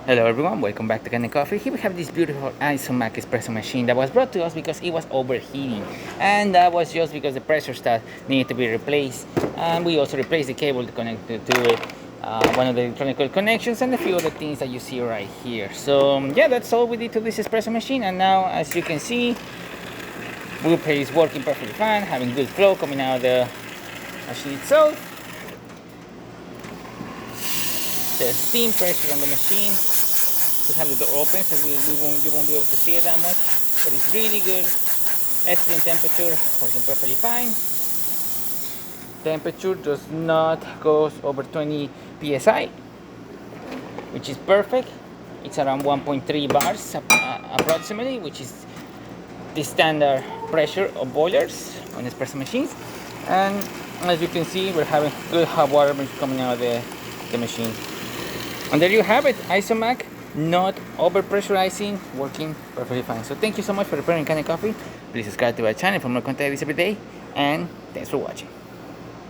Hello everyone, welcome back to Candy Coffee. Here we have this beautiful Isomac espresso machine that was brought to us because it was overheating, and that was just because the pressure stat needed to be replaced, and we also replaced the cable to connect it to it, one of the electronic connections, and a few other things that you see right here. So yeah, that's all we did to this espresso machine, and now as you can see, Whoop is working perfectly fine, having good flow coming out of the machine itself. The steam pressure on the machine. We have the door open, so you won't be able to see it that much, but it's really good. Excellent temperature, working perfectly fine. Temperature does not go over 20 psi, which is perfect. It's around 1.3 bars approximately, which is the standard pressure of boilers on espresso machines. And as you can see, we're having good hot water coming out of the machine. And there you have it, Isomac, not over pressurizing, working perfectly fine. So thank you so much for preparing Candy Coffee. Please subscribe to our channel for more content every day, and thanks for watching.